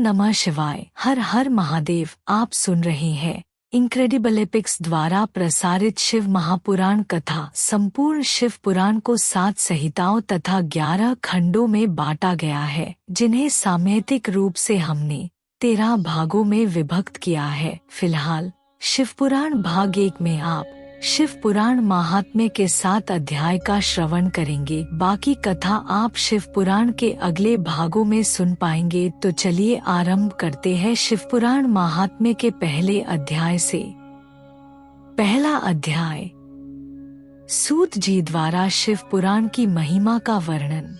नमः शिवाय। हर हर महादेव। आप सुन रहे हैं इनक्रेडिबल एपिक्स द्वारा प्रसारित शिव महापुराण कथा। संपूर्ण शिव पुराण को 7 संहिताओं तथा 11 खंडों में बांटा गया है, जिन्हें सामयिक रूप से हमने 13 भागों में विभक्त किया है। फिलहाल शिव पुराण भाग 1 में आप शिव पुराण महात्म्य के 7 अध्याय का श्रवण करेंगे। बाकी कथा आप शिव पुराण के अगले भागों में सुन पाएंगे। तो चलिए आरंभ करते हैं शिव पुराण महात्म्य के पहले अध्याय से। पहला अध्याय, सूत जी द्वारा शिव पुराण की महिमा का वर्णन।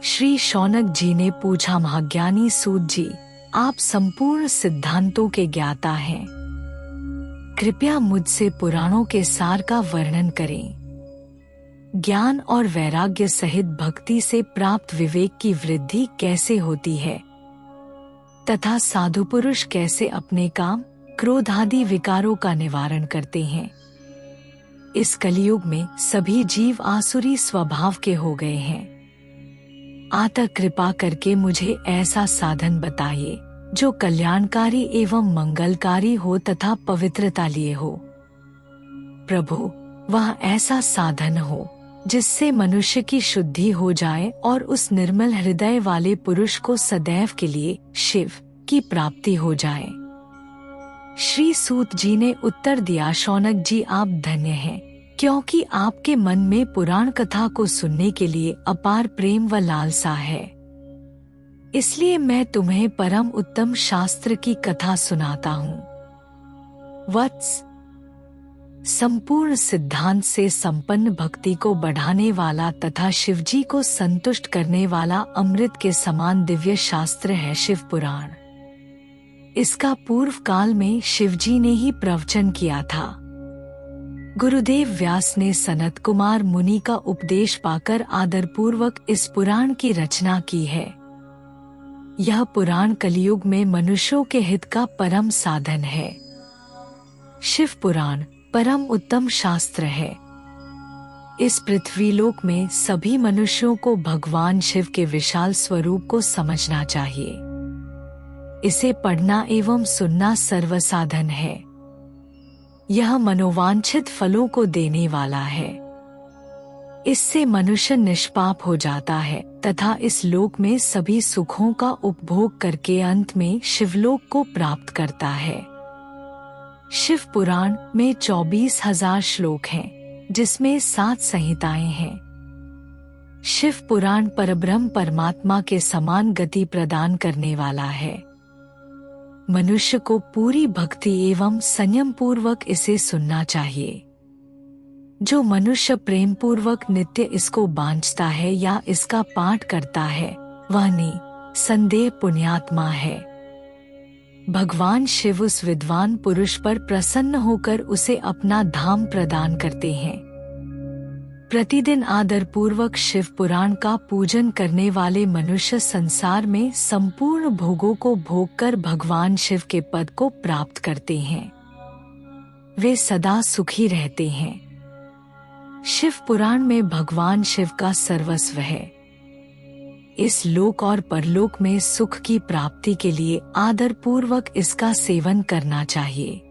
श्री शौनक जी ने पूछा, महाज्ञानी सूत जी, आप संपूर्ण सिद्धांतों के ज्ञाता हैं, कृपया मुझसे पुराणों के सार का वर्णन करें। ज्ञान और वैराग्य सहित भक्ति से प्राप्त विवेक की वृद्धि कैसे होती है तथा साधु पुरुष कैसे अपने काम, क्रोध आदि विकारों का निवारण करते हैं। इस कलियुग में सभी जीव आसुरी स्वभाव के हो गए हैं। अतः कृपा करके मुझे ऐसा साधन बताइए जो कल्याणकारी एवं मंगलकारी हो तथा पवित्रता लिए हो। प्रभु, वह ऐसा साधन हो जिससे मनुष्य की शुद्धि हो जाए और उस निर्मल हृदय वाले पुरुष को सदैव के लिए शिव की प्राप्ति हो जाए। श्री सूत जी ने उत्तर दिया, शौनक जी, आप धन्य हैं, क्योंकि आपके मन में पुराण कथा को सुनने के लिए अपार प्रेम व लालसा है। इसलिए मैं तुम्हें परम उत्तम शास्त्र की कथा सुनाता हूँ। वत्स, संपूर्ण सिद्धांत से संपन्न भक्ति को बढ़ाने वाला तथा शिवजी को संतुष्ट करने वाला अमृत के समान दिव्य शास्त्र है शिव पुराण। इसका पूर्व काल में शिवजी ने ही प्रवचन किया था। गुरुदेव व्यास ने सनत कुमार मुनि का उपदेश पाकर आदरपूर्वक इस पुराण की रचना की है। यह पुराण कलियुग में मनुष्यों के हित का परम साधन है। शिव पुराण परम उत्तम शास्त्र है। इस पृथ्वीलोक में सभी मनुष्यों को भगवान शिव के विशाल स्वरूप को समझना चाहिए। इसे पढ़ना एवं सुनना सर्वसाधन है। यह मनोवांछित फलों को देने वाला है। इससे मनुष्य निष्पाप हो जाता है तथा इस लोक में सभी सुखों का उपभोग करके अंत में शिवलोक को प्राप्त करता है। शिव पुराण में 24,000 श्लोक हैं, जिसमें 7 संहिताएं हैं। शिव पुराण परब्रह्म परमात्मा के समान गति प्रदान करने वाला है। मनुष्य को पूरी भक्ति एवं संयम पूर्वक इसे सुनना चाहिए। जो मनुष्य प्रेम पूर्वक नित्य इसको बांझता है या इसका पाठ करता है, वह निसंदेह पुण्यात्मा है। भगवान शिव उस विद्वान पुरुष पर प्रसन्न होकर उसे अपना धाम प्रदान करते हैं। प्रतिदिन आदर पूर्वक शिव पुराण का पूजन करने वाले मनुष्य संसार में संपूर्ण भोगों को भोग कर भगवान शिव के पद को प्राप्त करते हैं। वे सदा सुखी रहते हैं। शिव पुराण में भगवान शिव का सर्वस्व है। इस लोक और परलोक में सुख की प्राप्ति के लिए आदर पूर्वक इसका सेवन करना चाहिए।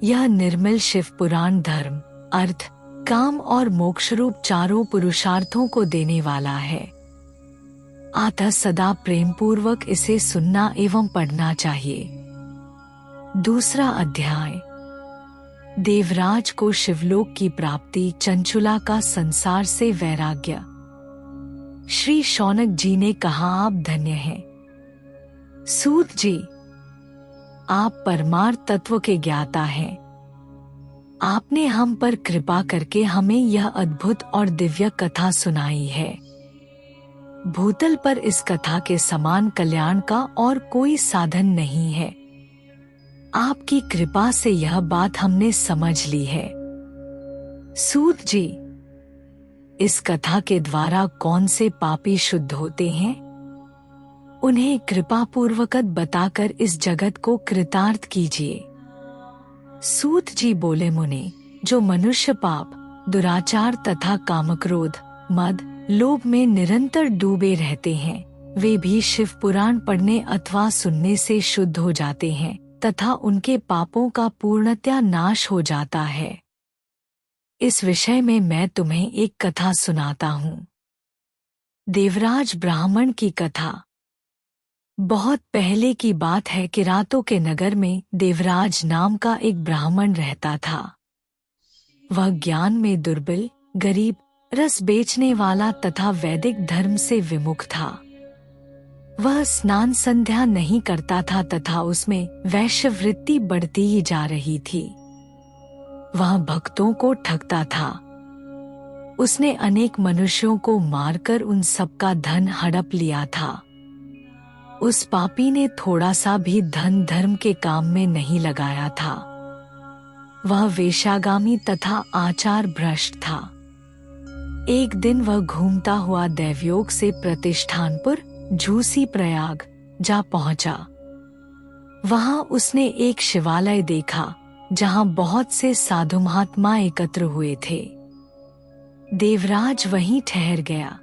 यह निर्मल शिव पुराण धर्म, अर्थ, काम और मोक्ष रूप चारों पुरुषार्थों को देने वाला है। अतः सदा प्रेम पूर्वक इसे सुनना एवं पढ़ना चाहिए। दूसरा अध्याय, देवराज को शिवलोक की प्राप्ति, चंचुला का संसार से वैराग्य। श्री शौनक जी ने कहा, आप धन्य हैं सूत जी, आप परमार्थ तत्व के ज्ञाता हैं। आपने हम पर कृपा करके हमें यह अद्भुत और दिव्य कथा सुनाई है। भूतल पर इस कथा के समान कल्याण का और कोई साधन नहीं है। आपकी कृपा से यह बात हमने समझ ली है। सूत जी, इस कथा के द्वारा कौन से पापी शुद्ध होते हैं, उन्हें कृपा पूर्वक बताकर इस जगत को कृतार्थ कीजिए। सूत जी बोले, मुने, जो मनुष्य पाप, दुराचार तथा कामक्रोध, मद, लोभ में निरंतर डूबे रहते हैं, वे भी शिव पुराण पढ़ने अथवा सुनने से शुद्ध हो जाते हैं तथा उनके पापों का पूर्णतया नाश हो जाता है। इस विषय में मैं तुम्हें एक कथा सुनाता हूँ। देवराज ब्राह्मण की कथा। बहुत पहले की बात है कि रातों के नगर में देवराज नाम का एक ब्राह्मण रहता था। वह ज्ञान में दुर्बल, गरीब, रस बेचने वाला तथा वैदिक धर्म से विमुख था। वह स्नान संध्या नहीं करता था तथा उसमें वैश्यवृत्ति बढ़ती ही जा रही थी। वह भक्तों को ठगता था। उसने अनेक मनुष्यों को मारकर उन सबका धन हड़प लिया था। उस पापी ने थोड़ा सा भी धन धर्म के काम में नहीं लगाया था। वह वेश्यागामी तथा आचार भ्रष्ट था। एक दिन वह घूमता हुआ दैवयोग से प्रतिष्ठानपुर झूसी प्रयाग जा पहुंचा। वहां उसने एक शिवालय देखा जहां बहुत से साधु महात्मा एकत्र हुए थे। देवराज वहीं ठहर गया।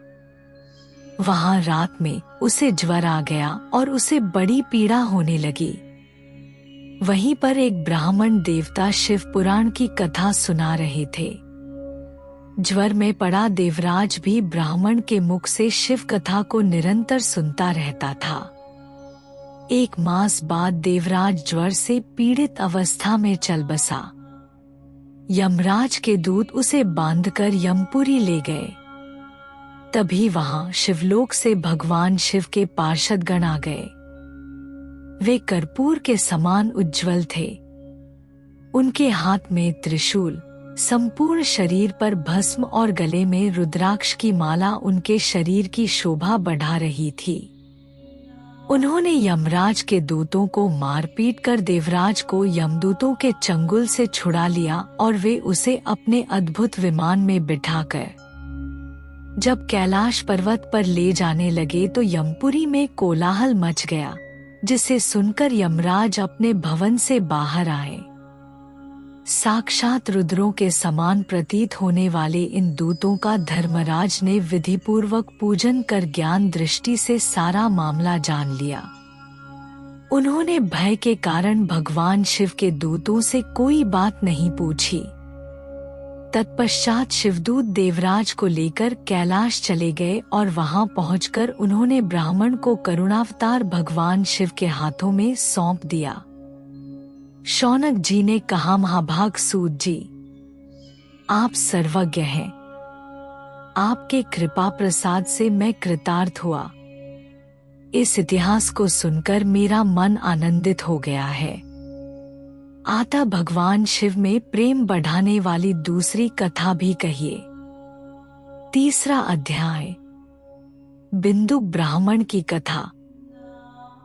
वहां रात में उसे ज्वर आ गया और उसे बड़ी पीड़ा होने लगी। वहीं पर एक ब्राह्मण देवता शिव पुराण की कथा सुना रहे थे। ज्वर में पड़ा देवराज भी ब्राह्मण के मुख से शिव कथा को निरंतर सुनता रहता था। एक मास बाद देवराज ज्वर से पीड़ित अवस्था में चल बसा। यमराज के दूत उसे बांधकर यमपुरी ले गए। तभी वहां शिवलोक से भगवान शिव के पार्षदगण आ गए। वे कर्पूर के समान उज्ज्वल थे। उनके हाथ में त्रिशूल, संपूर्ण शरीर पर भस्म और गले में रुद्राक्ष की माला उनके शरीर की शोभा बढ़ा रही थी। उन्होंने यमराज के दूतों को मारपीट कर देवराज को यमदूतों के चंगुल से छुड़ा लिया और वे उसे अपने अद्भुत विमान में बिठाकर जब कैलाश पर्वत पर ले जाने लगे तो यमपुरी में कोलाहल मच गया, जिसे सुनकर यमराज अपने भवन से बाहर आए। साक्षात रुद्रों के समान प्रतीत होने वाले इन दूतों का धर्मराज ने विधिपूर्वक पूजन कर ज्ञान दृष्टि से सारा मामला जान लिया। उन्होंने भय के कारण भगवान शिव के दूतों से कोई बात नहीं पूछी। तत्पश्चात शिवदूत देवराज को लेकर कैलाश चले गए और वहां पहुंचकर उन्होंने ब्राह्मण को करुणावतार भगवान शिव के हाथों में सौंप दिया। शौनक जी ने कहा, महाभाग सूत जी, आप सर्वज्ञ हैं। आपके कृपा प्रसाद से मैं कृतार्थ हुआ। इस इतिहास को सुनकर मेरा मन आनंदित हो गया है। आता भगवान शिव में प्रेम बढ़ाने वाली दूसरी कथा भी कहिए। तीसरा अध्याय, बिंदु ब्राह्मण की कथा।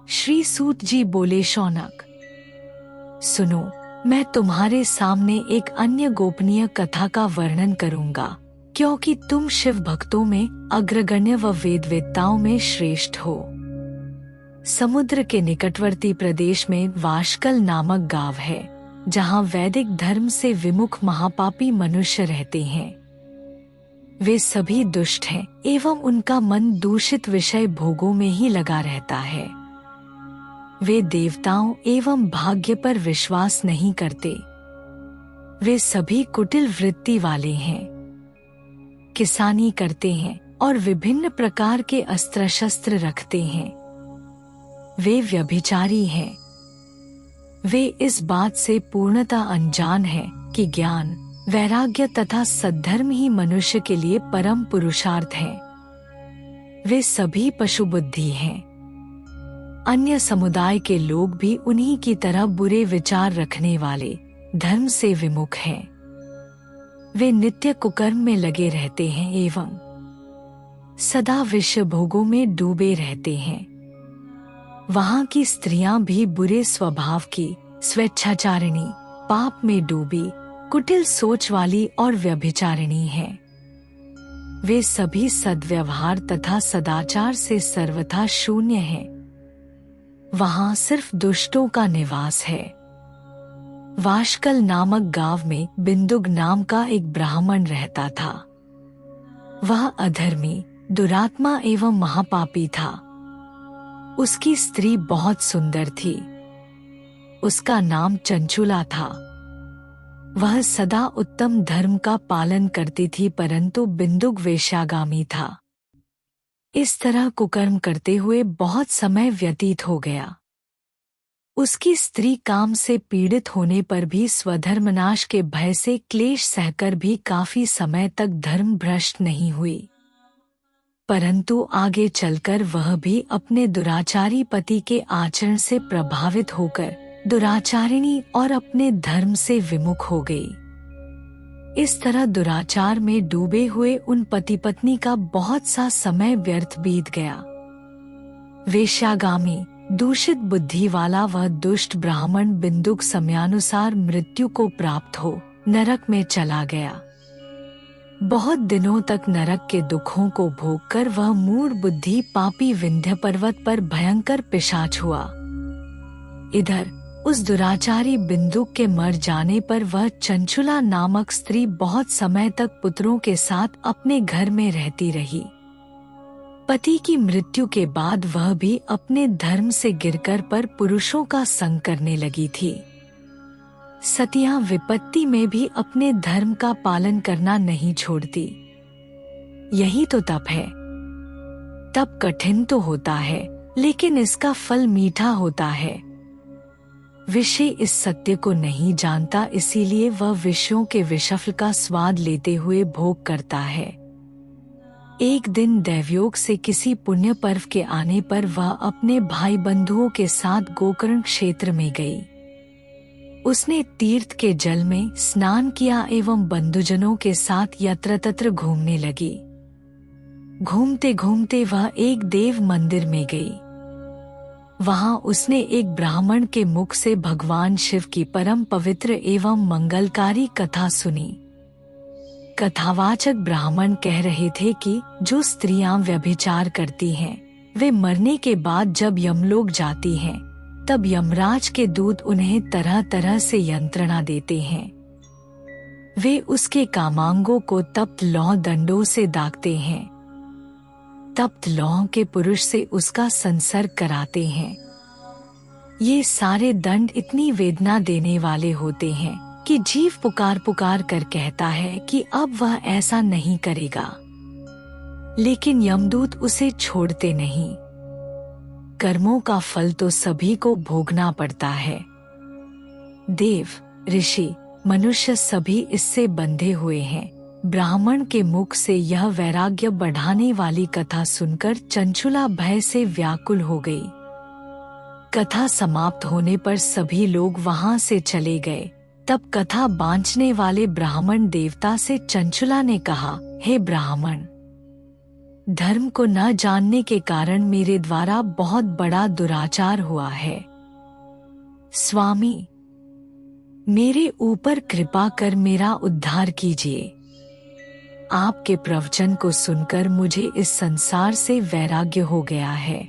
श्री सूत जी बोले, शौनक सुनो, मैं तुम्हारे सामने एक अन्य गोपनीय कथा का वर्णन करूंगा, क्योंकि तुम शिव भक्तों में अग्रगण्य व वेदवेत्ताओं में श्रेष्ठ हो। समुद्र के निकटवर्ती प्रदेश में वाशकल नामक गांव है, जहां वैदिक धर्म से विमुख महापापी मनुष्य रहते हैं। वे सभी दुष्ट हैं एवं उनका मन दूषित विषय भोगों में ही लगा रहता है। वे देवताओं एवं भाग्य पर विश्वास नहीं करते। वे सभी कुटिल वृत्ति वाले हैं। किसानी करते हैं और विभिन्न प्रकार के अस्त्र शस्त्र रखते हैं। वे व्यभिचारी हैं। वे इस बात से पूर्णतः अनजान हैं कि ज्ञान, वैराग्य तथा सद्धर्म ही मनुष्य के लिए परम पुरुषार्थ है। वे सभी पशु बुद्धि हैं। अन्य समुदाय के लोग भी उन्हीं की तरह बुरे विचार रखने वाले, धर्म से विमुख हैं। वे नित्य कुकर्म में लगे रहते हैं एवं सदा विषय भोगों में डूबे रहते हैं। वहां की स्त्रियां भी बुरे स्वभाव की, स्वेच्छाचारिणी, पाप में डूबी, कुटिल सोच वाली और व्यभिचारिणी हैं। वे सभी सद्व्यवहार तथा सदाचार से सर्वथा शून्य हैं। वहां सिर्फ दुष्टों का निवास है। वाशकल नामक गांव में बिंदुग नाम का एक ब्राह्मण रहता था। वह अधर्मी, दुरात्मा एवं महापापी था। उसकी स्त्री बहुत सुंदर थी। उसका नाम चंचुला था। वह सदा उत्तम धर्म का पालन करती थी, परंतु बिंदुक वेश्यागामी था। इस तरह कुकर्म करते हुए बहुत समय व्यतीत हो गया। उसकी स्त्री काम से पीड़ित होने पर भी स्वधर्मनाश के भय से क्लेश सहकर भी काफी समय तक धर्म भ्रष्ट नहीं हुई, परंतु आगे चलकर वह भी अपने दुराचारी पति के आचरण से प्रभावित होकर दुराचारिणी और अपने धर्म से विमुख हो गई। इस तरह दुराचार में डूबे हुए उन पति पत्नी का बहुत सा समय व्यर्थ बीत गया। वेश्यागामी दूषित बुद्धि वाला वह दुष्ट ब्राह्मण बिंदुक समयानुसार मृत्यु को प्राप्त हो नरक में चला गया। बहुत दिनों तक नरक के दुखों को भोगकर वह मूढ़ बुद्धि पापी विंध्य पर्वत पर भयंकर पिशाच हुआ। इधर उस दुराचारी बिंदुक के मर जाने पर वह चंचुला नामक स्त्री बहुत समय तक पुत्रों के साथ अपने घर में रहती रही। पति की मृत्यु के बाद वह भी अपने धर्म से गिरकर पर पुरुषों का संग करने लगी थी। सतियां विपत्ति में भी अपने धर्म का पालन करना नहीं छोड़ती। यही तो तप है। तप कठिन तो होता है, लेकिन इसका फल मीठा होता है। विषय इस सत्य को नहीं जानता, इसीलिए वह विषयों के विषफल का स्वाद लेते हुए भोग करता है। एक दिन दैवयोग से किसी पुण्य पर्व के आने पर वह अपने भाई बंधुओं के साथ गोकर्ण क्षेत्र में गई। उसने तीर्थ के जल में स्नान किया एवं बंधुजनों के साथ यत्र तत्र घूमने लगी। घूमते घूमते वह एक देव मंदिर में गई। वहां उसने एक ब्राह्मण के मुख से भगवान शिव की परम पवित्र एवं मंगलकारी कथा सुनी। कथावाचक ब्राह्मण कह रहे थे कि जो स्त्रियां व्यभिचार करती हैं, वे मरने के बाद जब यमलोक जाती हैं, तब यमराज के दूत उन्हें तरह तरह से यंत्रणा देते हैं। वे उसके कामांगों को तप्त लौह दंडों से दागते हैं। तप्त लौह के पुरुष से उसका संसर्ग कराते हैं। ये सारे दंड इतनी वेदना देने वाले होते हैं कि जीव पुकार पुकार कर कहता है कि अब वह ऐसा नहीं करेगा, लेकिन यमदूत उसे छोड़ते नहीं। कर्मों का फल तो सभी को भोगना पड़ता है। देव, ऋषि, मनुष्य सभी इससे बंधे हुए हैं। ब्राह्मण के मुख से यह वैराग्य बढ़ाने वाली कथा सुनकर चंचुला भय से व्याकुल हो गई। कथा समाप्त होने पर सभी लोग वहां से चले गए। तब कथा बांचने वाले ब्राह्मण देवता से चंचुला ने कहा, हे ब्राह्मण, धर्म को न जानने के कारण मेरे द्वारा बहुत बड़ा दुराचार हुआ है। स्वामी, मेरे ऊपर कृपा कर मेरा उद्धार कीजिए। आपके प्रवचन को सुनकर मुझे इस संसार से वैराग्य हो गया है।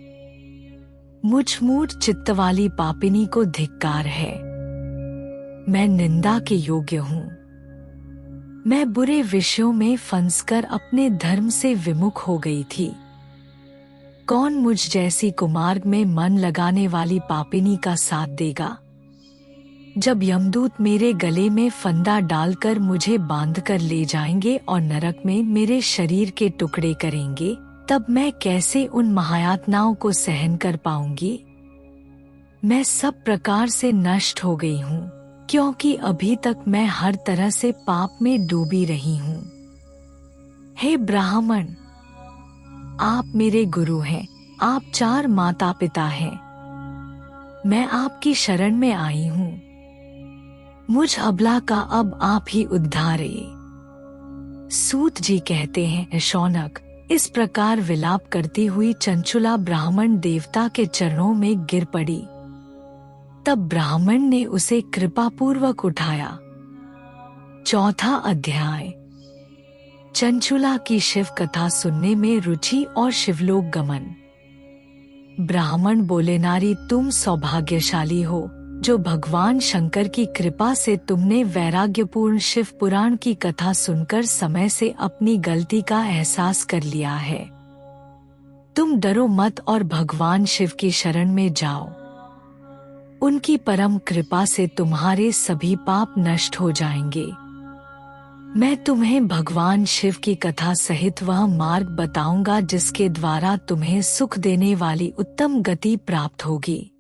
मुझ मूढ़ चित्त वाली पापिनी को धिक्कार है। मैं निंदा के योग्य हूँ। मैं बुरे विषयों में फंसकर अपने धर्म से विमुख हो गई थी। कौन मुझ जैसी कुमार्ग में मन लगाने वाली पापिनी का साथ देगा? जब यमदूत मेरे गले में फंदा डालकर मुझे बांधकर ले जाएंगे और नरक में मेरे शरीर के टुकड़े करेंगे, तब मैं कैसे उन महायातनाओं को सहन कर पाऊंगी? मैं सब प्रकार से नष्ट हो गई हूँ, क्योंकि अभी तक मैं हर तरह से पाप में डूबी रही हूँ। हे ब्राह्मण, आप मेरे गुरु हैं, आप 4 माता पिता हैं। मैं आपकी शरण में आई हूँ। मुझ अबला का अब आप ही उद्धारिए। सूत जी कहते हैं, शौनक, इस प्रकार विलाप करती हुई चंचुला ब्राह्मण देवता के चरणों में गिर पड़ी। तब ब्राह्मण ने उसे कृपापूर्वक उठाया। 4था अध्याय। चंचुला की शिव कथा सुनने में रुचि और शिवलोक गमन। ब्राह्मण बोले, नारी, तुम सौभाग्यशाली हो जो भगवान शंकर की कृपा से तुमने वैराग्यपूर्ण शिव पुराण की कथा सुनकर समय से अपनी गलती का एहसास कर लिया है। तुम डरो मत और भगवान शिव की शरण में जाओ। उनकी परम कृपा से तुम्हारे सभी पाप नष्ट हो जाएंगे। मैं तुम्हें भगवान शिव की कथा सहित वह मार्ग बताऊंगा जिसके द्वारा तुम्हें सुख देने वाली उत्तम गति प्राप्त होगी।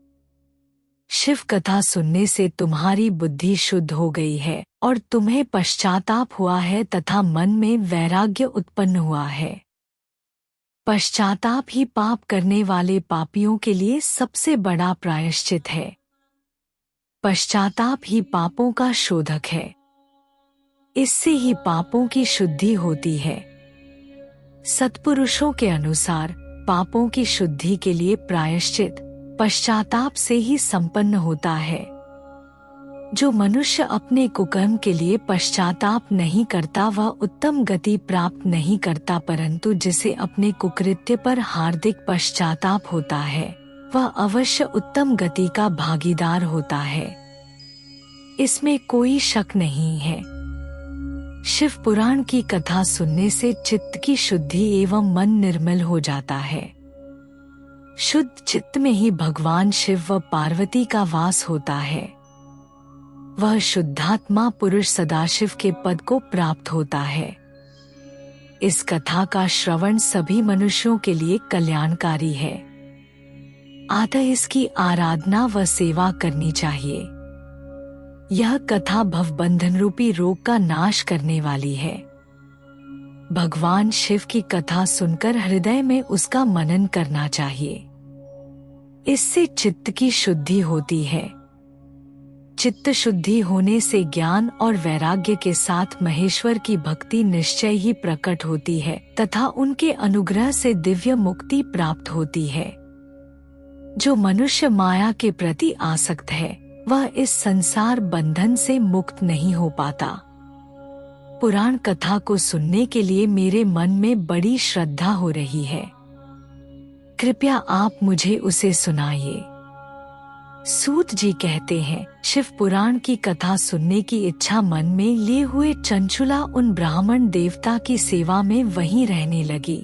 शिव कथा सुनने से तुम्हारी बुद्धि शुद्ध हो गई है और तुम्हें पश्चाताप हुआ है तथा मन में वैराग्य उत्पन्न हुआ है। पश्चाताप ही पाप करने वाले पापियों के लिए सबसे बड़ा प्रायश्चित है। पश्चाताप ही पापों का शोधक है। इससे ही पापों की शुद्धि होती है। सत्पुरुषों के अनुसार पापों की शुद्धि के लिए प्रायश्चित पश्चाताप से ही संपन्न होता है। जो मनुष्य अपने कुकर्म के लिए पश्चाताप नहीं करता वह उत्तम गति प्राप्त नहीं करता, परंतु जिसे अपने कुकृत्य पर हार्दिक पश्चाताप होता है वह अवश्य उत्तम गति का भागीदार होता है। इसमें कोई शक नहीं है। शिव पुराण की कथा सुनने से चित्त की शुद्धि एवं मन निर्मल हो जाता है। शुद्ध चित्त में ही भगवान शिव व पार्वती का वास होता है। वह शुद्धात्मा पुरुष सदाशिव के पद को प्राप्त होता है। इस कथा का श्रवण सभी मनुष्यों के लिए कल्याणकारी है, अतः इसकी आराधना व सेवा करनी चाहिए। यह कथा भवबंधन रूपी रोग का नाश करने वाली है। भगवान शिव की कथा सुनकर हृदय में उसका मनन करना चाहिए। इससे चित्त की शुद्धि होती है। चित्त शुद्धि होने से ज्ञान और वैराग्य के साथ महेश्वर की भक्ति निश्चय ही प्रकट होती है तथा उनके अनुग्रह से दिव्य मुक्ति प्राप्त होती है। जो मनुष्य माया के प्रति आसक्त है वह इस संसार बंधन से मुक्त नहीं हो पाता। पुराण कथा को सुनने के लिए मेरे मन में बड़ी श्रद्धा हो रही है। कृपया आप मुझे उसे सुनाइए। सूत जी कहते हैं, शिव पुराण की कथा सुनने की इच्छा मन में लिए हुए चंचुला उन ब्राह्मण देवता की सेवा में वहीं रहने लगी।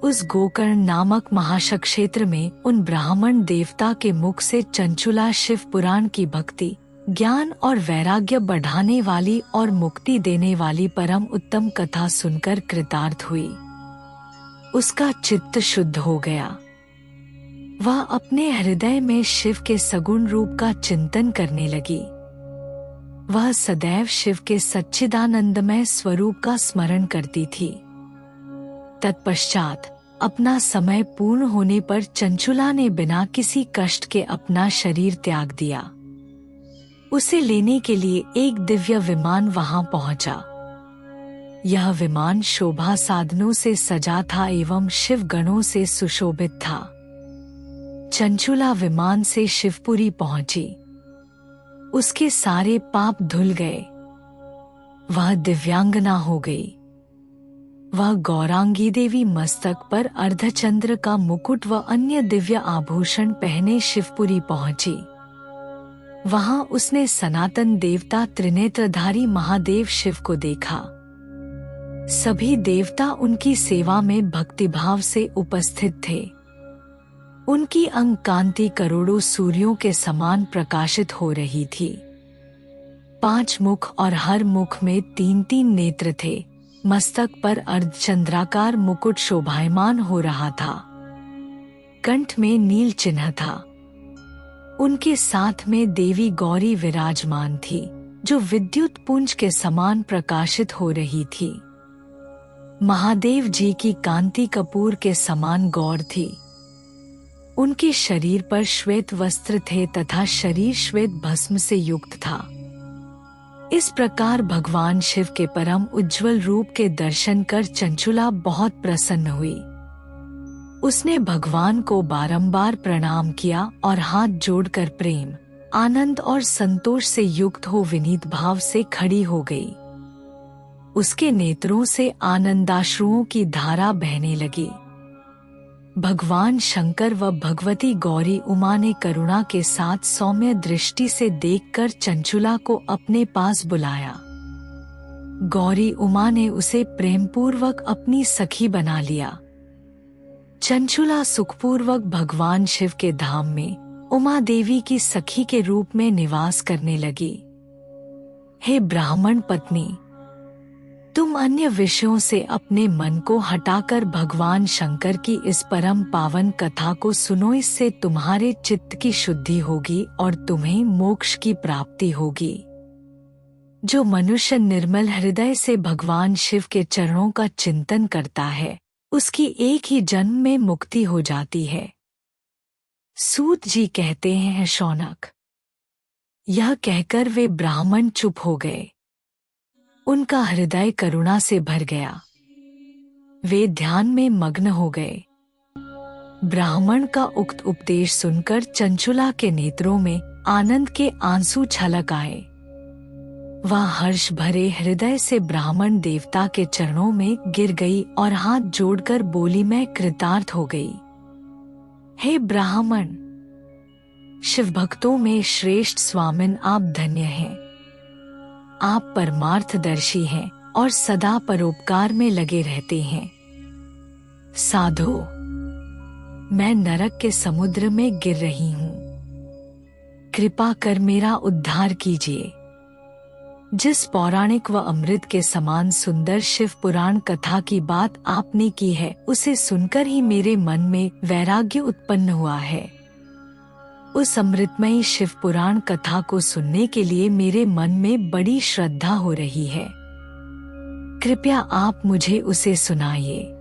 उस गोकर्ण नामक महाशक क्षेत्र में उन ब्राह्मण देवता के मुख से चंचुला शिव पुराण की भक्ति, ज्ञान और वैराग्य बढ़ाने वाली और मुक्ति देने वाली परम उत्तम कथा सुनकर कृतार्थ हुई। उसका चित्त शुद्ध हो गया। वह अपने हृदय में शिव के सगुण रूप का चिंतन करने लगी। वह सदैव शिव के सच्चिदानंदमय स्वरूप का स्मरण करती थी। तत्पश्चात अपना समय पूर्ण होने पर चंचुला ने बिना किसी कष्ट के अपना शरीर त्याग दिया। उसे लेने के लिए एक दिव्य विमान वहां पहुंचा। यह विमान शोभा साधनों से सजा था एवं शिव गणों से सुशोभित था। चंचुला विमान से शिवपुरी पहुंची। उसके सारे पाप धुल गए। वह दिव्यांगना हो गई। वह गौरांगी देवी मस्तक पर अर्धचंद्र का मुकुट व अन्य दिव्य आभूषण पहने शिवपुरी पहुंची। वहां उसने सनातन देवता त्रिनेत्रधारी महादेव शिव को देखा। सभी देवता उनकी सेवा में भक्तिभाव से उपस्थित थे। उनकी अंग कांति करोड़ों सूर्यों के समान प्रकाशित हो रही थी। 5 मुख और हर मुख में 3-3 नेत्र थे। मस्तक पर अर्धचंद्राकार मुकुट शोभायमान हो रहा था। कंठ में नील चिन्ह था। उनके साथ में देवी गौरी विराजमान थी, जो विद्युत पुंज के समान प्रकाशित हो रही थी। महादेव जी की कांति कपूर के समान गौर थी। उनके शरीर पर श्वेत वस्त्र थे तथा शरीर श्वेत भस्म से युक्त था। इस प्रकार भगवान शिव के परम उज्ज्वल रूप के दर्शन कर चंचुला बहुत प्रसन्न हुई। उसने भगवान को बारंबार प्रणाम किया और हाथ जोड़कर प्रेम, आनंद और संतोष से युक्त हो विनीत भाव से खड़ी हो गई। उसके नेत्रों से आनंदाश्रुओं की धारा बहने लगी। भगवान शंकर व भगवती गौरी उमा ने करुणा के साथ सौम्य दृष्टि से देखकर चंचुला को अपने पास बुलाया। गौरी उमा ने उसे प्रेमपूर्वक अपनी सखी बना लिया। चंचुला सुखपूर्वक भगवान शिव के धाम में उमा देवी की सखी के रूप में निवास करने लगी। हे ब्राह्मण पत्नी, तुम अन्य विषयों से अपने मन को हटाकर भगवान शंकर की इस परम पावन कथा को सुनो। इससे तुम्हारे चित्त की शुद्धि होगी और तुम्हें मोक्ष की प्राप्ति होगी। जो मनुष्य निर्मल हृदय से भगवान शिव के चरणों का चिंतन करता है, उसकी एक ही जन्म में मुक्ति हो जाती है। सूत जी कहते हैं, शौनक। यह कहकर वे ब्राह्मण चुप हो गए। उनका हृदय करुणा से भर गया। वे ध्यान में मग्न हो गए। ब्राह्मण का उक्त उपदेश सुनकर चंचुला के नेत्रों में आनंद के आंसू छलक आए। वह हर्ष भरे हृदय से ब्राह्मण देवता के चरणों में गिर गई और हाथ जोड़कर बोली, मैं कृतार्थ हो गई। हे ब्राह्मण, शिव भक्तों में श्रेष्ठ स्वामिन, आप धन्य हैं। आप परमार्थदर्शी हैं और सदा परोपकार में लगे रहते हैं। साधो, मैं नरक के समुद्र में गिर रही हूँ। कृपा कर मेरा उद्धार कीजिए। जिस पौराणिक व अमृत के समान सुंदर शिव पुराण कथा की बात आपने की है, उसे सुनकर ही मेरे मन में वैराग्य उत्पन्न हुआ है। उस अमृतमयी शिव पुराण कथा को सुनने के लिए मेरे मन में बड़ी श्रद्धा हो रही है। कृपया आप मुझे उसे सुनाइए।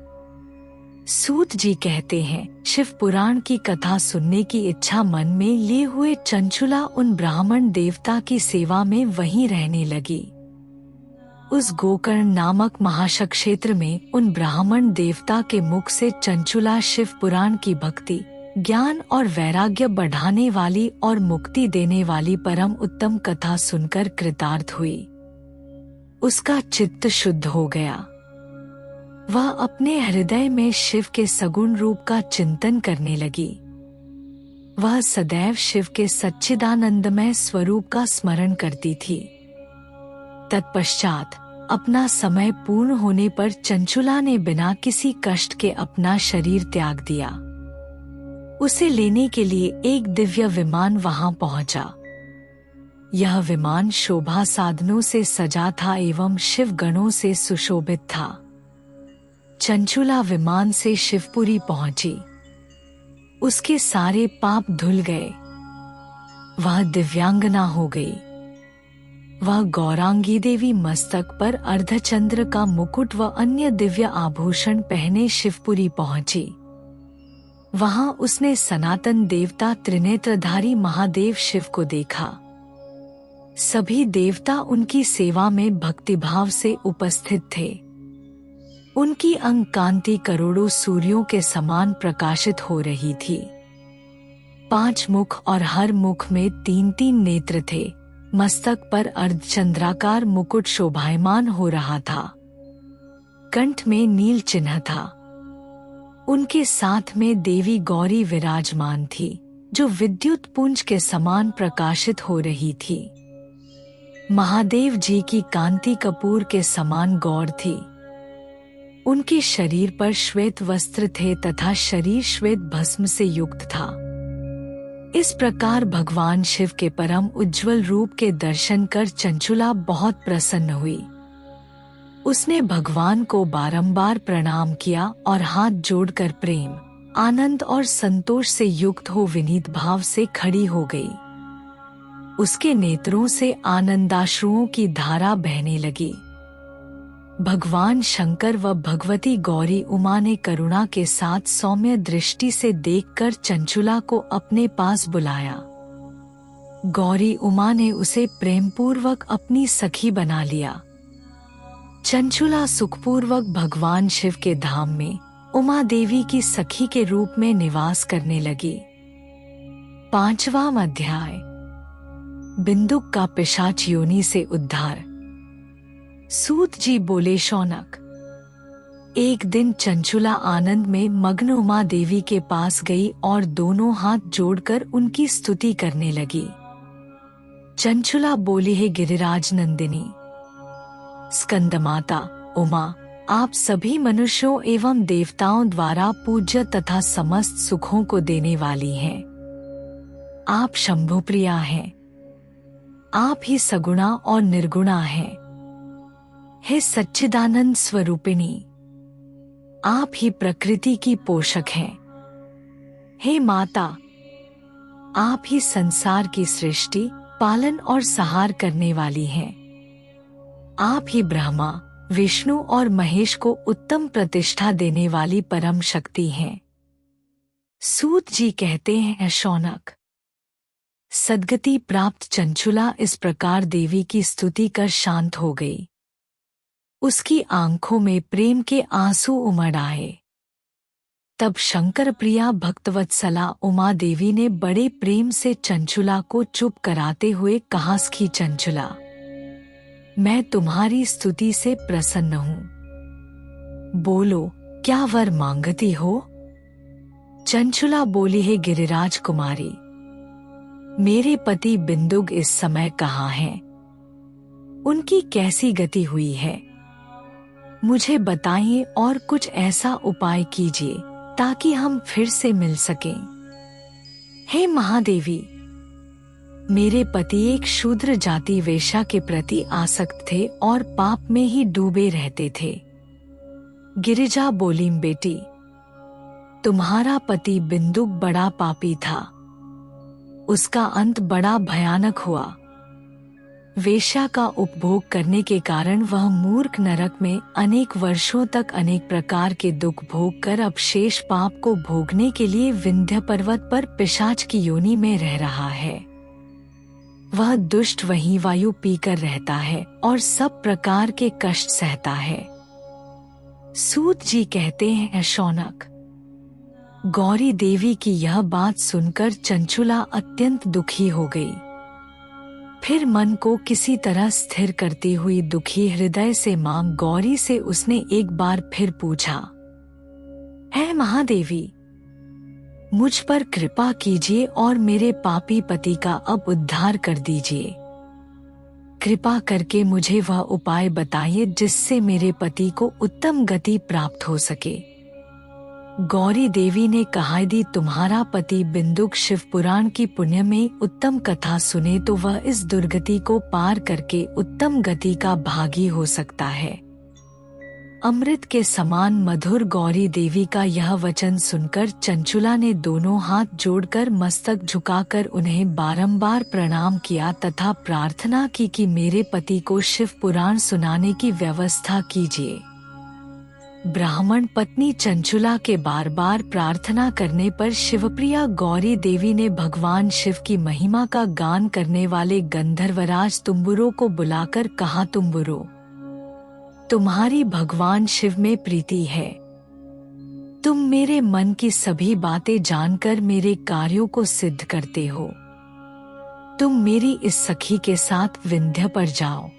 सूत जी कहते हैं, शिव पुराण की कथा सुनने की इच्छा मन में लिए हुए चंचुला उन ब्राह्मण देवता की सेवा में वहीं रहने लगी। उस गोकर्ण नामक महाशक क्षेत्र में उन ब्राह्मण देवता के मुख से चंचुला शिव पुराण की भक्ति, ज्ञान और वैराग्य बढ़ाने वाली और मुक्ति देने वाली परम उत्तम कथा सुनकर कृतार्थ हुई। उसका चित्त शुद्ध हो गया। वह अपने हृदय में शिव के सगुण रूप का चिंतन करने लगी। वह सदैव शिव के सच्चिदानंदमय स्वरूप का स्मरण करती थी। तत्पश्चात अपना समय पूर्ण होने पर चंचुला ने बिना किसी कष्ट के अपना शरीर त्याग दिया। उसे लेने के लिए एक दिव्य विमान वहां पहुंचा। यह विमान शोभा साधनों से सजा था एवं शिव गणों से सुशोभित था। चंचुला विमान से शिवपुरी पहुंची। उसके सारे पाप धुल गए। वह दिव्यांगना हो गई। वह गौरांगी देवी मस्तक पर अर्धचंद्र का मुकुट व अन्य दिव्य आभूषण पहने शिवपुरी पहुंची। वहां उसने सनातन देवता त्रिनेत्रधारी महादेव शिव को देखा। सभी देवता उनकी सेवा में भक्तिभाव से उपस्थित थे। उनकी अंग कांति करोड़ों सूर्यों के समान प्रकाशित हो रही थी। 5 मुख और हर मुख में 3-3 नेत्र थे। मस्तक पर अर्धचंद्राकार मुकुट शोभायमान हो रहा था। कंठ में नील चिन्ह था। उनके साथ में देवी गौरी विराजमान थी, जो विद्युत पुंज के समान प्रकाशित हो रही थी। महादेव जी की कांति कपूर के समान गौर थी। उनके शरीर पर श्वेत वस्त्र थे तथा शरीर श्वेत भस्म से युक्त था। इस प्रकार भगवान शिव के परम उज्जवल रूप के दर्शन कर चंचुला बहुत प्रसन्न हुई। उसने भगवान को बारंबार प्रणाम किया और हाथ जोड़कर प्रेम, आनंद और संतोष से युक्त हो विनीत भाव से खड़ी हो गई। उसके नेत्रों से आनंदाश्रुओं की धारा बहने लगी। भगवान शंकर व भगवती गौरी उमा ने करुणा के साथ सौम्य दृष्टि से देखकर चंचुला को अपने पास बुलाया। गौरी उमा ने उसे प्रेमपूर्वक अपनी सखी बना लिया। चंचुला सुखपूर्वक भगवान शिव के धाम में उमा देवी की सखी के रूप में निवास करने लगी। 5वां अध्याय, बिंदुक का पिशाच योनि से उद्धार। सूत जी बोले, शौनक, एक दिन चंचुला आनंद में मग्न उमा देवी के पास गई और दोनों हाथ जोड़कर उनकी स्तुति करने लगी। चंचुला बोली, हे गिरिराज नंदिनी, स्कंदमाता उमा, आप सभी मनुष्यों एवं देवताओं द्वारा पूज्य तथा समस्त सुखों को देने वाली हैं। आप शंभुप्रिया हैं। आप ही सगुणा और निर्गुणा हैं। हे सच्चिदानंद स्वरूपिणी, आप ही प्रकृति की पोषक हैं। हे माता, आप ही संसार की सृष्टि, पालन और सहार करने वाली हैं। आप ही ब्रह्मा, विष्णु और महेश को उत्तम प्रतिष्ठा देने वाली परम शक्ति हैं। सूत जी कहते हैं, शौनक, सद्गति प्राप्त चंचुला इस प्रकार देवी की स्तुति कर शांत हो गई। उसकी आंखों में प्रेम के आंसू उमड़ आए। तब शंकर प्रिया भक्तवत्सला उमा देवी ने बड़े प्रेम से चंचुला को चुप कराते हुए कहा, कि चंचुला, मैं तुम्हारी स्तुति से प्रसन्न हूँ। बोलो, क्या वर मांगती हो? चंचुला बोली, है गिरिराज कुमारी, मेरे पति बिंदुग इस समय कहाँ हैं? उनकी कैसी गति हुई है? मुझे बताइए और कुछ ऐसा उपाय कीजिए ताकि हम फिर से मिल सकें। हे महादेवी, मेरे पति एक शूद्र जाति वेश्या के प्रति आसक्त थे और पाप में ही डूबे रहते थे। गिरिजा बोली, बेटी, तुम्हारा पति बिंदुक बड़ा पापी था। उसका अंत बड़ा भयानक हुआ। वेश्या का उपभोग करने के कारण वह मूर्ख नरक में अनेक वर्षों तक अनेक प्रकार के दुख भोग कर अब शेष पाप को भोगने के लिए विंध्य पर्वत पर पिशाच की योनि में रह रहा है। वह दुष्ट वहीं वायु पीकर रहता है और सब प्रकार के कष्ट सहता है। सूत जी कहते हैं, शौनक, गौरी देवी की यह बात सुनकर चंचुला अत्यंत दुखी हो गई। फिर मन को किसी तरह स्थिर करती हुई दुखी हृदय से मां गौरी से उसने एक बार फिर पूछा, हे महादेवी, मुझ पर कृपा कीजिए और मेरे पापी पति का अब उद्धार कर दीजिए। कृपा करके मुझे वह उपाय बताइए जिससे मेरे पति को उत्तम गति प्राप्त हो सके। गौरी देवी ने कहा, यदि तुम्हारा पति बिंदुक शिव पुराण की पुण्य में उत्तम कथा सुने तो वह इस दुर्गति को पार करके उत्तम गति का भागी हो सकता है। अमृत के समान मधुर गौरी देवी का यह वचन सुनकर चंचुला ने दोनों हाथ जोड़कर मस्तक झुकाकर उन्हें बारंबार प्रणाम किया तथा प्रार्थना की कि मेरे पति को शिव पुराण सुनाने की व्यवस्था कीजिए। ब्राह्मण पत्नी चंचुला के बार बार प्रार्थना करने पर शिवप्रिया गौरी देवी ने भगवान शिव की महिमा का गान करने वाले गंधर्वराज तुम्बुरो को बुलाकर कहा, तुम्बुरो, तुम्हारी भगवान शिव में प्रीति है। तुम मेरे मन की सभी बातें जानकर मेरे कार्यों को सिद्ध करते हो। तुम मेरी इस सखी के साथ विंध्य पर जाओ।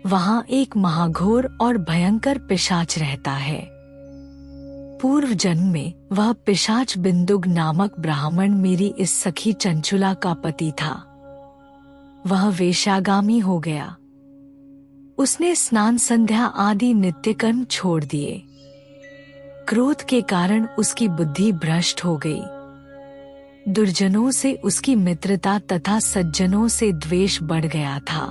वहां एक महाघोर और भयंकर पिशाच रहता है। पूर्व जन्म में वह पिशाच बिंदुग नामक ब्राह्मण मेरी इस सखी चंचुला का पति था। वह वेश्यागामी हो गया। उसने स्नान संध्या आदि नित्य कर्म छोड़ दिए। क्रोध के कारण उसकी बुद्धि भ्रष्ट हो गई। दुर्जनों से उसकी मित्रता तथा सज्जनों से द्वेष बढ़ गया था।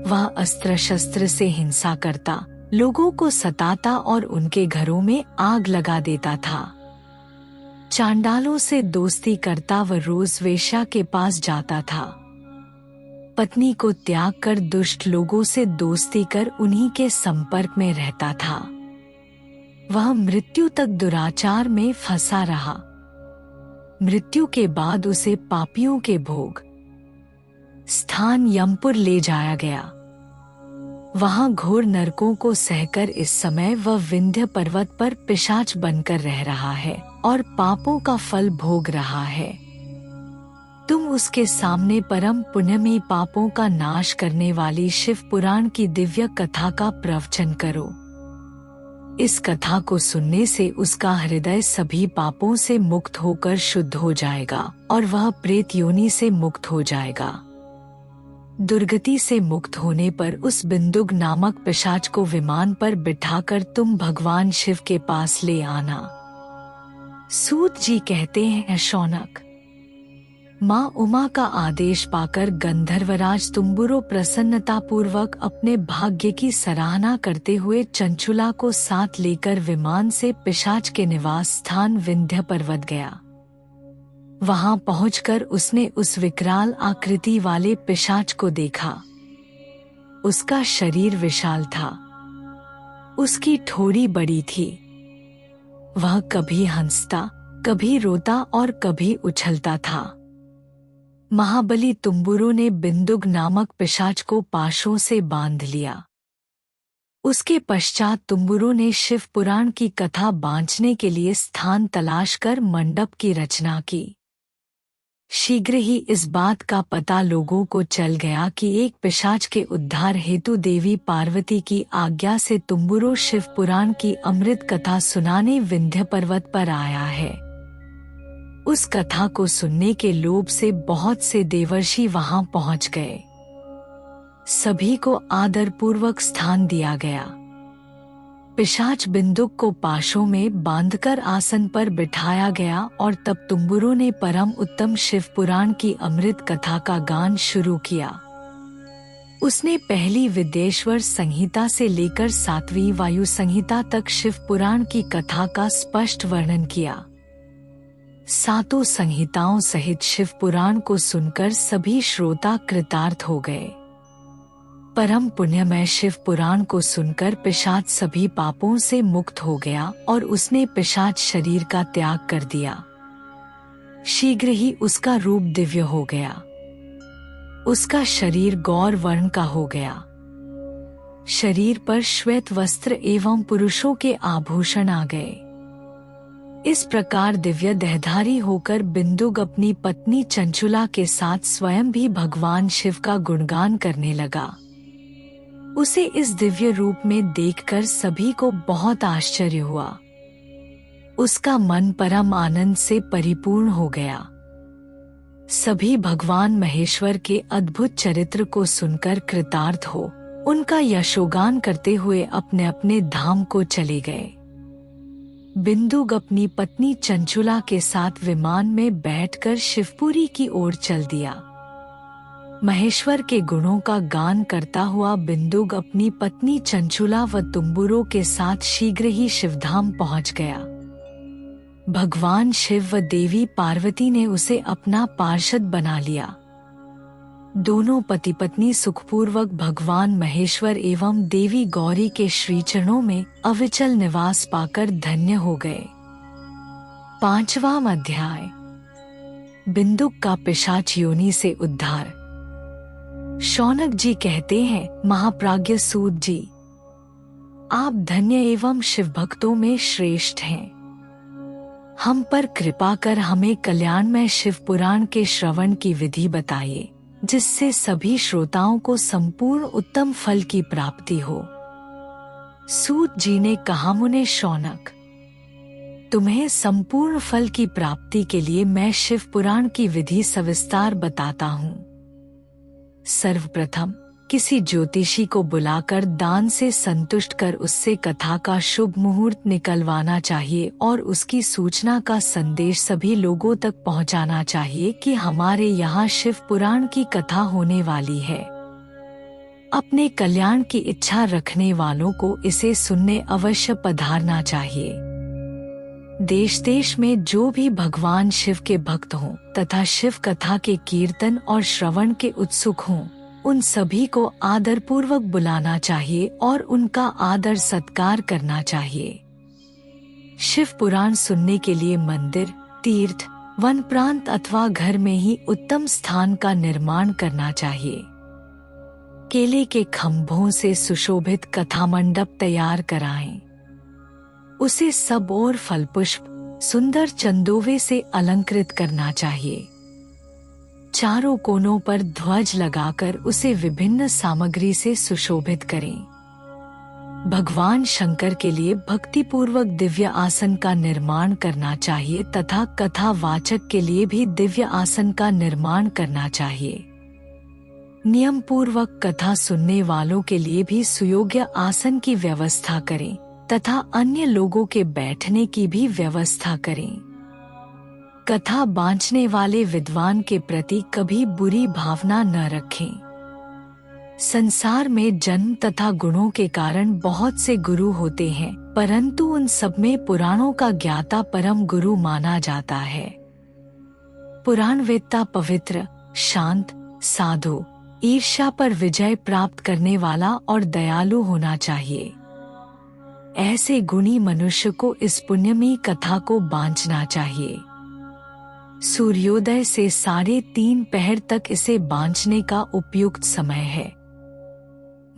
वह अस्त्र शस्त्र से हिंसा करता, लोगों को सताता और उनके घरों में आग लगा देता था। चांडालों से दोस्ती करता व रोज वेश्या के पास जाता था। पत्नी को त्याग कर दुष्ट लोगों से दोस्ती कर उन्हीं के संपर्क में रहता था। वह मृत्यु तक दुराचार में फंसा रहा। मृत्यु के बाद उसे पापियों के भोग स्थान यमपुर ले जाया गया। वहां घोर नरकों को सहकर इस समय वह विंध्य पर्वत पर पिशाच बनकर रह रहा है और पापों का फल भोग रहा है। तुम उसके सामने परम पुण्यमयी पापों का नाश करने वाली शिव पुराण की दिव्य कथा का प्रवचन करो। इस कथा को सुनने से उसका हृदय सभी पापों से मुक्त होकर शुद्ध हो जाएगा और वह प्रेत योनि से मुक्त हो जाएगा। दुर्गति से मुक्त होने पर उस बिंदुक नामक पिशाच को विमान पर बिठाकर तुम भगवान शिव के पास ले आना। सूत जी कहते हैं, शौनक, माँ उमा का आदेश पाकर गंधर्वराज तुम्बुरो प्रसन्नतापूर्वक अपने भाग्य की सराहना करते हुए चंचुला को साथ लेकर विमान से पिशाच के निवास स्थान विंध्य पर्वत गया। वहां पहुंचकर उसने उस विकराल आकृति वाले पिशाच को देखा। उसका शरीर विशाल था, उसकी ठोड़ी बड़ी थी। वह कभी हंसता, कभी रोता और कभी उछलता था। महाबली तुम्बुरो ने बिंदुक नामक पिशाच को पाशों से बांध लिया। उसके पश्चात तुम्बुरो ने शिव पुराण की कथा बांचने के लिए स्थान तलाश कर मंडप की रचना की। शीघ्र ही इस बात का पता लोगों को चल गया कि एक पिशाच के उद्धार हेतु देवी पार्वती की आज्ञा से तुम्बुरो शिव पुराण की अमृत कथा सुनाने विंध्य पर्वत पर आया है। उस कथा को सुनने के लोभ से बहुत से देवर्षि वहां पहुंच गए। सभी को आदरपूर्वक स्थान दिया गया। पिशाच बिंदुक को पाशों में बांधकर आसन पर बिठाया गया और तब तुम्बुरो ने परम उत्तम शिव पुराण की अमृत कथा का गान शुरू किया। उसने पहली विदेश्वर संहिता से लेकर 7वीं वायु संहिता तक शिव पुराण की कथा का स्पष्ट वर्णन किया। सातों संहिताओं सहित शिव पुराण को सुनकर सभी श्रोता कृतार्थ हो गए। परम पुण्यमय शिव पुराण को सुनकर पिशाच सभी पापों से मुक्त हो गया और उसने पिशाच शरीर का त्याग कर दिया। शीघ्र ही उसका रूप दिव्य हो गया। उसका शरीर गौर वर्ण का हो गया। शरीर पर श्वेत वस्त्र एवं पुरुषों के आभूषण आ गए। इस प्रकार दिव्य देहधारी होकर बिंदुक अपनी पत्नी चंचुला के साथ स्वयं भी भगवान शिव का गुणगान करने लगा। उसे इस दिव्य रूप में देखकर सभी को बहुत आश्चर्य हुआ। उसका मन परम आनंद से परिपूर्ण हो गया। सभी भगवान महेश्वर के अद्भुत चरित्र को सुनकर कृतार्थ हो उनका यशोगान करते हुए अपने अपने धाम को चले गए। बिंदुक अपनी पत्नी चंचुला के साथ विमान में बैठकर शिवपुरी की ओर चल दिया। महेश्वर के गुणों का गान करता हुआ बिंदुक अपनी पत्नी चंचुला व तुम्बुरो के साथ शीघ्र ही शिवधाम पहुंच गया। भगवान शिव व देवी पार्वती ने उसे अपना पार्षद बना लिया। दोनों पति पत्नी सुखपूर्वक भगवान महेश्वर एवं देवी गौरी के श्रीचरणों में अविचल निवास पाकर धन्य हो गए। 5वां अध्याय, बिंदुक का पिशाच योनि से उद्धार। शौनक जी कहते हैं, महाप्राज्ञ सूत जी, आप धन्य एवं शिव भक्तों में श्रेष्ठ हैं। हम पर कृपा कर हमें कल्याणमय शिव पुराण के श्रवण की विधि बताइए, जिससे सभी श्रोताओं को संपूर्ण उत्तम फल की प्राप्ति हो। सूत जी ने कहा, मुने शौनक, तुम्हें संपूर्ण फल की प्राप्ति के लिए मैं शिव पुराण की विधि सविस्तार बताता हूँ। सर्वप्रथम किसी ज्योतिषी को बुलाकर दान से संतुष्ट कर उससे कथा का शुभ मुहूर्त निकलवाना चाहिए और उसकी सूचना का संदेश सभी लोगों तक पहुंचाना चाहिए कि हमारे यहाँ शिव पुराण की कथा होने वाली है। अपने कल्याण की इच्छा रखने वालों को इसे सुनने अवश्य पधारना चाहिए। देश देश में जो भी भगवान शिव के भक्त हों तथा शिव कथा के कीर्तन और श्रवण के उत्सुक हों, उन सभी को आदरपूर्वक बुलाना चाहिए और उनका आदर सत्कार करना चाहिए। शिव पुराण सुनने के लिए मंदिर, तीर्थ, वन प्रांत अथवा घर में ही उत्तम स्थान का निर्माण करना चाहिए। केले के खंभों से सुशोभित कथा मंडप तैयार कराएं। उसे सब और फल पुष्प, सुंदर चंदोवे से अलंकृत करना चाहिए। चारों कोनों पर ध्वज लगाकर उसे विभिन्न सामग्री से सुशोभित करें। भगवान शंकर के लिए भक्तिपूर्वक दिव्य आसन का निर्माण करना चाहिए तथा कथा वाचक के लिए भी दिव्य आसन का निर्माण करना चाहिए। नियम पूर्वक कथा सुनने वालों के लिए भी सुयोग्य आसन की व्यवस्था करें तथा अन्य लोगों के बैठने की भी व्यवस्था करें। कथा बांचने वाले विद्वान के प्रति कभी बुरी भावना न रखें। संसार में जन्म तथा गुणों के कारण बहुत से गुरु होते हैं, परंतु उन सब में पुराणों का ज्ञाता परम गुरु माना जाता है। पुराणवेत्ता पवित्र, शांत, साधु, ईर्ष्या पर विजय प्राप्त करने वाला और दयालु होना चाहिए। ऐसे गुणी मनुष्य को इस पुण्यमयी कथा को बांचना चाहिए। सूर्योदय से 3:30 पहर तक इसे बांचने का उपयुक्त समय है।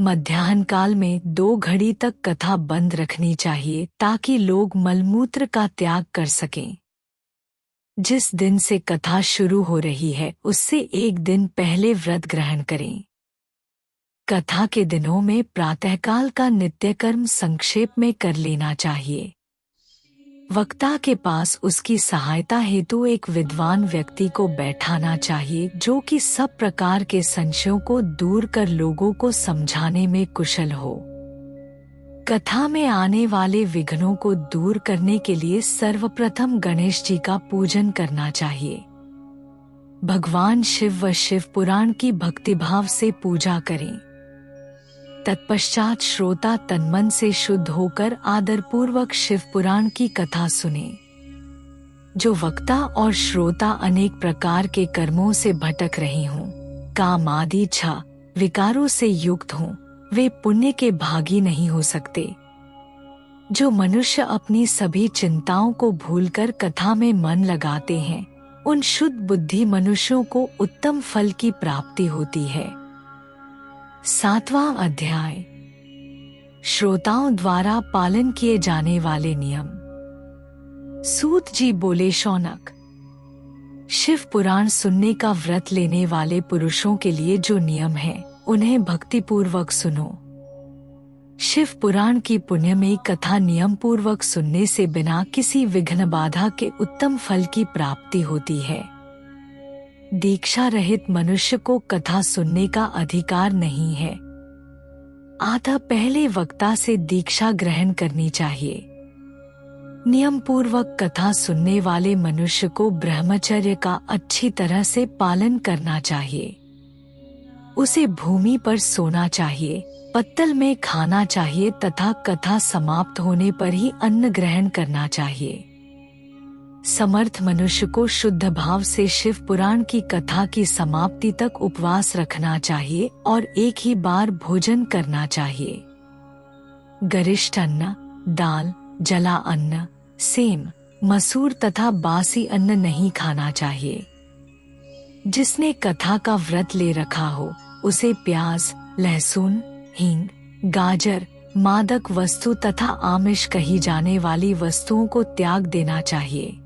मध्याह्न काल में 2 घड़ी तक कथा बंद रखनी चाहिए ताकि लोग मलमूत्र का त्याग कर सकें। जिस दिन से कथा शुरू हो रही है उससे 1 दिन पहले व्रत ग्रहण करें। कथा के दिनों में प्रातःकाल का नित्य कर्म संक्षेप में कर लेना चाहिए। वक्ता के पास उसकी सहायता हेतु एक विद्वान व्यक्ति को बैठाना चाहिए जो कि सब प्रकार के संशयों को दूर कर लोगों को समझाने में कुशल हो। कथा में आने वाले विघ्नों को दूर करने के लिए सर्वप्रथम गणेश जी का पूजन करना चाहिए। भगवान शिव व शिव पुराण की भक्तिभाव से पूजा करें। तत्पश्चात श्रोता तन्मन से शुद्ध होकर आदरपूर्वक शिव पुराण की कथा सुने। जो वक्ता और श्रोता अनेक प्रकार के कर्मों से भटक रहे हों, काम आदि इच्छा विकारों से युक्त हों, वे पुण्य के भागी नहीं हो सकते। जो मनुष्य अपनी सभी चिंताओं को भूलकर कथा में मन लगाते हैं, उन शुद्ध बुद्धि मनुष्यों को उत्तम फल की प्राप्ति होती है। 7वां अध्याय, श्रोताओं द्वारा पालन किए जाने वाले नियम। सूत जी बोले, शौनक, शिव पुराण सुनने का व्रत लेने वाले पुरुषों के लिए जो नियम है उन्हें भक्तिपूर्वक सुनो। शिव पुराण की पुण्यमयी कथा नियम पूर्वक सुनने से बिना किसी विघ्न बाधा के उत्तम फल की प्राप्ति होती है। दीक्षा रहित मनुष्य को कथा सुनने का अधिकार नहीं है। अतः पहले वक्ता से दीक्षा ग्रहण करनी चाहिए। नियम पूर्वक कथा सुनने वाले मनुष्य को ब्रह्मचर्य का अच्छी तरह से पालन करना चाहिए। उसे भूमि पर सोना चाहिए, पत्तल में खाना चाहिए तथा कथा समाप्त होने पर ही अन्न ग्रहण करना चाहिए। समर्थ मनुष्य को शुद्ध भाव से शिव पुराण की कथा की समाप्ति तक उपवास रखना चाहिए और एक ही बार भोजन करना चाहिए। गरिष्ठ अन्न, दाल, जला अन्न, सेम, मसूर तथा बासी अन्न नहीं खाना चाहिए। जिसने कथा का व्रत ले रखा हो उसे प्याज, लहसुन, हींग, गाजर, मादक वस्तु तथा आमिष कही जाने वाली वस्तुओं को त्याग देना चाहिए।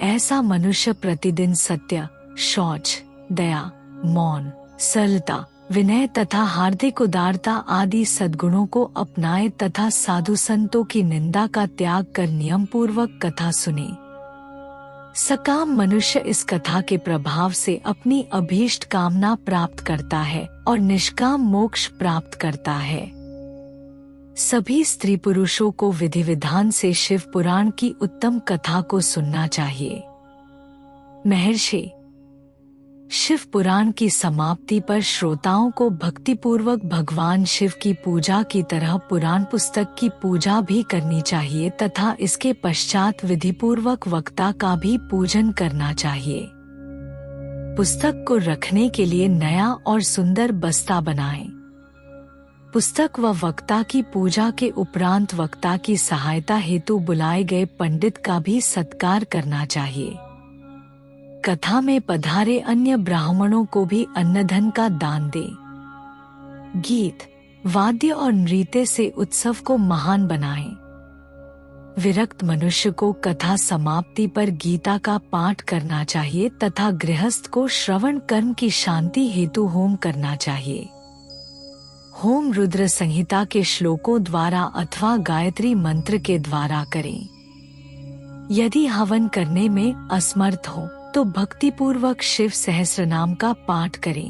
ऐसा मनुष्य प्रतिदिन सत्य, शौच, दया, मौन, सरलता, विनय तथा हार्दिक उदारता आदि सद्गुणों को अपनाए तथा साधु संतों की निंदा का त्याग कर नियम पूर्वक कथा सुने। सकाम मनुष्य इस कथा के प्रभाव से अपनी अभीष्ट कामना प्राप्त करता है और निष्काम मोक्ष प्राप्त करता है। सभी स्त्री पुरुषों को विधि विधान से शिव पुराण की उत्तम कथा को सुनना चाहिए। महर्षि, शिव पुराण की समाप्ति पर श्रोताओं को भक्तिपूर्वक भगवान शिव की पूजा की तरह पुराण पुस्तक की पूजा भी करनी चाहिए तथा इसके पश्चात विधिपूर्वक वक्ता का भी पूजन करना चाहिए। पुस्तक को रखने के लिए नया और सुंदर बस्ता बनाएं। पुस्तक व वक्ता की पूजा के उपरांत वक्ता की सहायता हेतु बुलाए गए पंडित का भी सत्कार करना चाहिए। कथा में पधारे अन्य ब्राह्मणों को भी अन्नधन का दान दे। गीत, वाद्य और नृत्य से उत्सव को महान बनाएं। विरक्त मनुष्य को कथा समाप्ति पर गीता का पाठ करना चाहिए तथा गृहस्थ को श्रवण कर्म की शांति हेतु होम करना चाहिए। होम रुद्र संहिता के श्लोकों द्वारा अथवा गायत्री मंत्र के द्वारा करें। यदि हवन करने में असमर्थ हो तो भक्तिपूर्वक शिव सहस्रनाम का पाठ करें।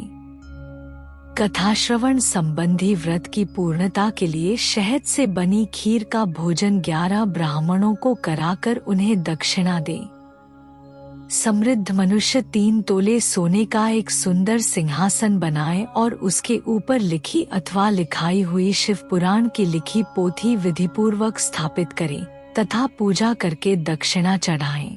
कथाश्रवण संबंधी व्रत की पूर्णता के लिए शहद से बनी खीर का भोजन 11 ब्राह्मणों को कराकर उन्हें दक्षिणा दें। समृद्ध मनुष्य 3 तोले सोने का एक सुंदर सिंहासन बनाए और उसके ऊपर लिखी अथवा लिखाई हुई शिव पुराण की लिखी पोथी विधिपूर्वक स्थापित करें तथा पूजा करके दक्षिणा चढ़ाएं।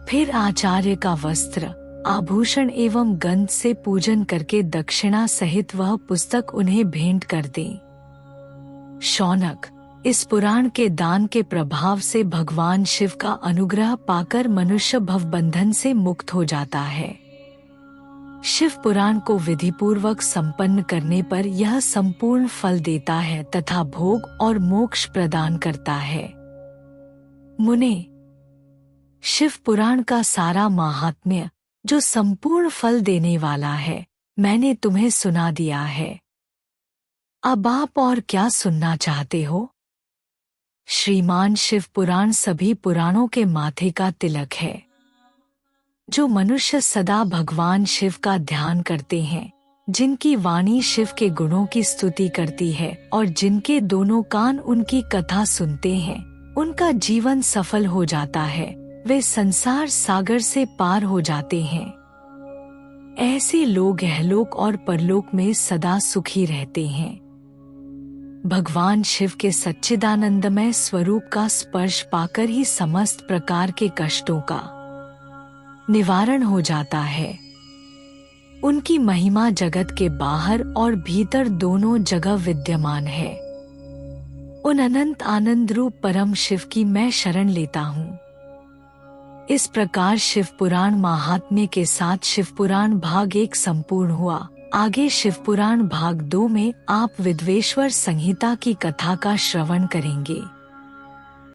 फिर आचार्य का वस्त्र, आभूषण एवं गंध से पूजन करके दक्षिणा सहित वह पुस्तक उन्हें भेंट कर दें। शौनक, इस पुराण के दान के प्रभाव से भगवान शिव का अनुग्रह पाकर मनुष्य भवबंधन से मुक्त हो जाता है। शिव पुराण को विधिपूर्वक संपन्न करने पर यह संपूर्ण फल देता है तथा भोग और मोक्ष प्रदान करता है। मुने, शिव पुराण का सारा महात्म्य जो संपूर्ण फल देने वाला है मैंने तुम्हें सुना दिया है। अब आप और क्या सुनना चाहते हो? श्रीमान शिव पुराण सभी पुराणों के माथे का तिलक है। जो मनुष्य सदा भगवान शिव का ध्यान करते हैं, जिनकी वाणी शिव के गुणों की स्तुति करती है और जिनके दोनों कान उनकी कथा सुनते हैं, उनका जीवन सफल हो जाता है, वे संसार सागर से पार हो जाते हैं। ऐसे लोग इहलोक और परलोक में सदा सुखी रहते हैं। भगवान शिव के सच्चिदानंदमय स्वरूप का स्पर्श पाकर ही समस्त प्रकार के कष्टों का निवारण हो जाता है। उनकी महिमा जगत के बाहर और भीतर दोनों जगह विद्यमान है। उन अनंत आनंद रूप परम शिव की मैं शरण लेता हूँ। इस प्रकार शिव पुराण महात्म्य के साथ शिव पुराण भाग 1 संपूर्ण हुआ। आगे शिव पुराण भाग 2 में आप विद्वेश्वर संहिता की कथा का श्रवण करेंगे।